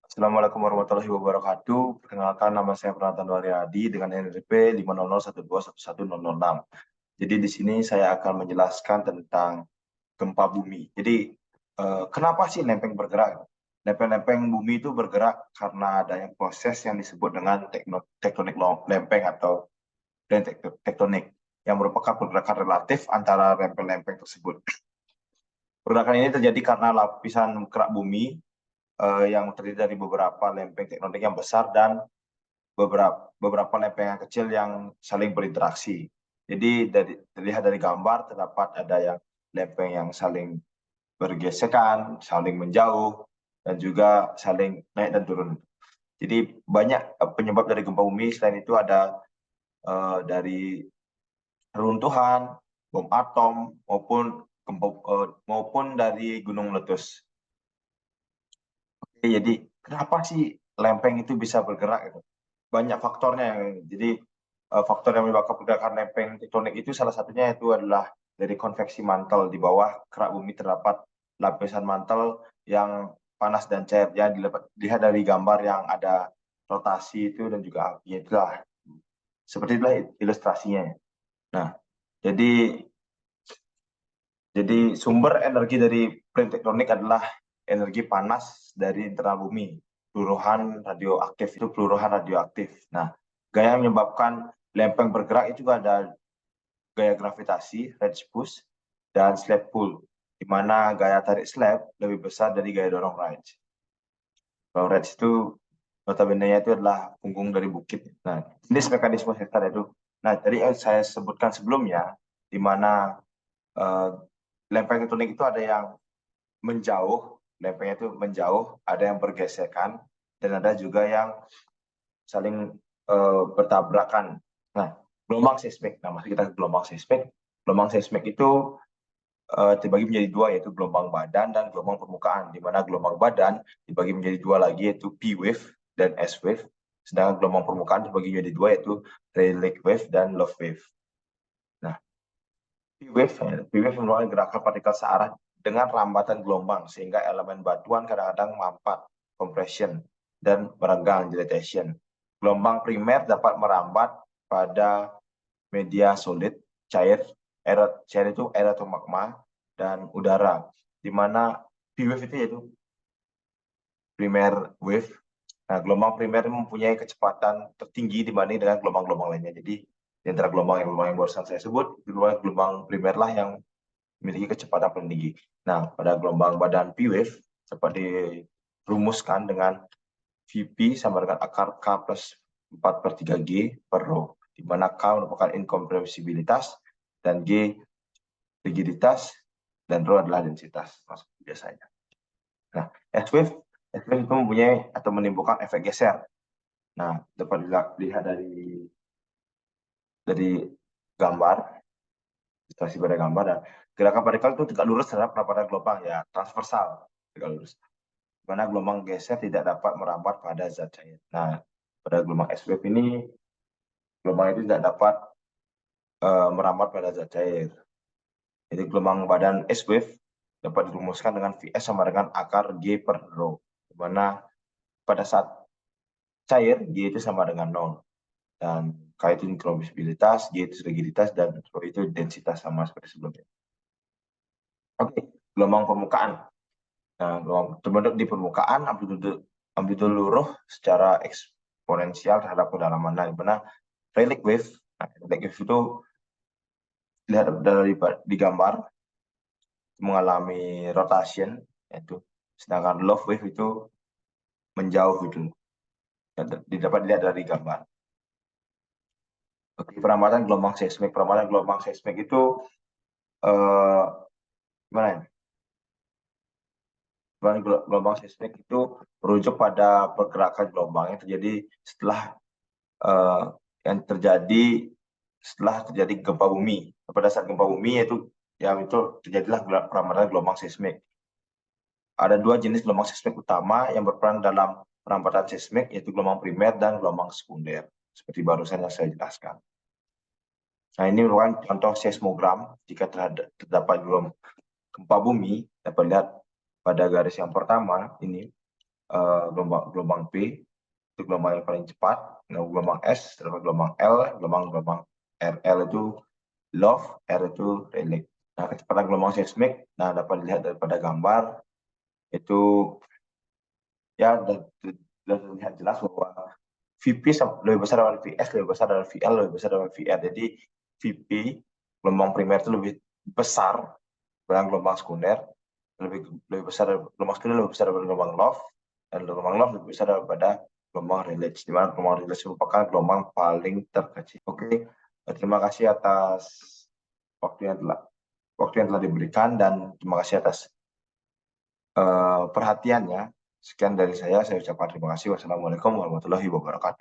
Assalamualaikum warahmatullahi wabarakatuh. Perkenalkan, nama saya Pranatan Waryadi dengan NRP 50012111006. Jadi di sini saya akan menjelaskan tentang gempa bumi. Jadi kenapa sih lempeng bergerak? Lempeng-lempeng bumi itu bergerak karena adanya proses yang disebut dengan tektonik lempeng atau tektonik yang merupakan pergerakan relatif antara lempeng-lempeng tersebut. Pergerakan ini terjadi karena lapisan kerak bumi yang terdiri dari beberapa lempeng tektonik yang besar dan beberapa lempeng yang kecil yang saling berinteraksi. Jadi terlihat dari gambar terdapat ada yang lempeng yang saling bergesekan, saling menjauh, dan juga saling naik dan turun. Jadi banyak penyebab dari gempa bumi. Selain itu ada dari runtuhan, bom atom maupun dari gunung meletus. Jadi kenapa sih lempeng itu bisa bergerak? Banyak faktornya. Jadi faktor yang menyebabkan pergerakan lempeng tektonik itu salah satunya itu adalah dari konveksi mantel. Di bawah kerak bumi terdapat lapisan mantel yang panas dan cair. Yang dilihat dari gambar yang ada rotasi itu dan juga apinya, itulah seperti itulah ilustrasinya. Nah, jadi sumber energi dari plate tektonik adalah energi panas dari internal bumi. Peluruhan radioaktif itu peluruhan radioaktif. Nah, gaya yang menyebabkan lempeng bergerak itu ada gaya gravitasi, Red's push, dan slap pull, di mana gaya tarik slap lebih besar dari gaya dorong Red's. Kalau Red's itu notabene-nya itu adalah punggung dari bukit. Nah, ini mekanisme sesar itu. Nah, tadi yang saya sebutkan sebelumnya, di mana lempeng tektonik itu ada yang menjauh, lempengnya itu menjauh, ada yang bergesekan, dan ada juga yang saling bertabrakan. Nah, gelombang seismik. Nah, masih kita gelombang seismik. Gelombang seismik itu dibagi menjadi dua, yaitu gelombang badan dan gelombang permukaan. Di mana gelombang badan dibagi menjadi dua lagi, yaitu P wave dan S wave. Sedangkan gelombang permukaan dibagi menjadi dua, yaitu Rayleigh wave dan Love wave. Nah, P wave merupakan gerakan partikel searah dengan rambatan gelombang, sehingga elemen batuan kadang-kadang mampat, compression, dan merenggang, dilatation. Gelombang primer dapat merambat pada media solid, cair itu air atau magma, dan udara, di mana P wave itu yaitu primer wave. Nah, gelombang primer mempunyai kecepatan tertinggi dibanding dengan gelombang-gelombang lainnya. Jadi, di antara gelombang yang barusan saya sebut, gelombang primer lah yang memiliki kecepatan paling tinggi. Nah, pada gelombang badan P wave dapat dirumuskan dengan Vp sama dengan akar K plus 4/3G per rho, di mana K merupakan inkompresibilitas dan G rigiditas dan rho adalah densitas biasanya. Nah, S-wave itu mempunyai atau menimbulkan efek geser. Nah, dapat dilihat dari gambar, ilustrasi pada gambar, dan gerakan partikel itu tegak lurus terhadap perapatan gelombang, ya transversal, tegak lurus. Mana gelombang geser tidak dapat merambat pada zat cair. Nah, pada gelombang S-wave ini, gelombang itu tidak dapat merambat pada zat cair. Jadi gelombang badan S-wave dapat dirumuskan dengan Vs sama dengan akar G per rho, di mana pada saat cair, G itu sama dengan 0. Dan K itu inkompresibilitas, G itu rigiditas, dan rho itu densitas, sama seperti sebelumnya. Oke, gelombang permukaan. Nah, terbentuk di permukaan, amplitude luruh secara eksponensial terhadap kedalaman. Nah, di mana Rayleigh wave, Rayleigh wave itu lihat di gambar mengalami rotation, yaitu, sedangkan Love wave itu menjauh gitu. Dapat dilihat dari gambar. Oke, perambatan gelombang seismik. Perambatan gelombang seismik itu gimana ya? Gelombang seismik itu merujuk pada pergerakan gelombang yang terjadi setelah terjadi gempa bumi. Pada saat gempa bumi itu terjadilah perambatan gelombang seismik. Ada dua jenis gelombang seismik utama yang berperan dalam perambatan seismik, yaitu gelombang primer dan gelombang sekunder, seperti barusan yang saya jelaskan. Nah, ini merupakan contoh seismogram. Jika terdapat gempa bumi, dapat lihat pada garis yang pertama ini, gelombang P itu gelombang yang paling cepat, gelombang S terdapat gelombang L, gelombang RL itu low, R itu relief. Nah, kecepatan gelombang seismik, nah dapat dilihat daripada gambar itu ya dan terlihat jelas bahwa VP lebih besar dari VS, lebih besar dari VL, lebih besar dari VR. Jadi VP gelombang primer itu lebih besar dibanding gelombang sekunder, lebih besar gelombang sekunder lebih besar daripada gelombang low, dan gelombang low lebih besar daripada gelombang relay, di mana gelombang relay merupakan gelombang paling terkecil. Oke, terima kasih atas waktu yang telah diberikan, dan terima kasih atas perhatiannya. Sekian dari saya ucapkan terima kasih. Wassalamualaikum warahmatullahi wabarakatuh.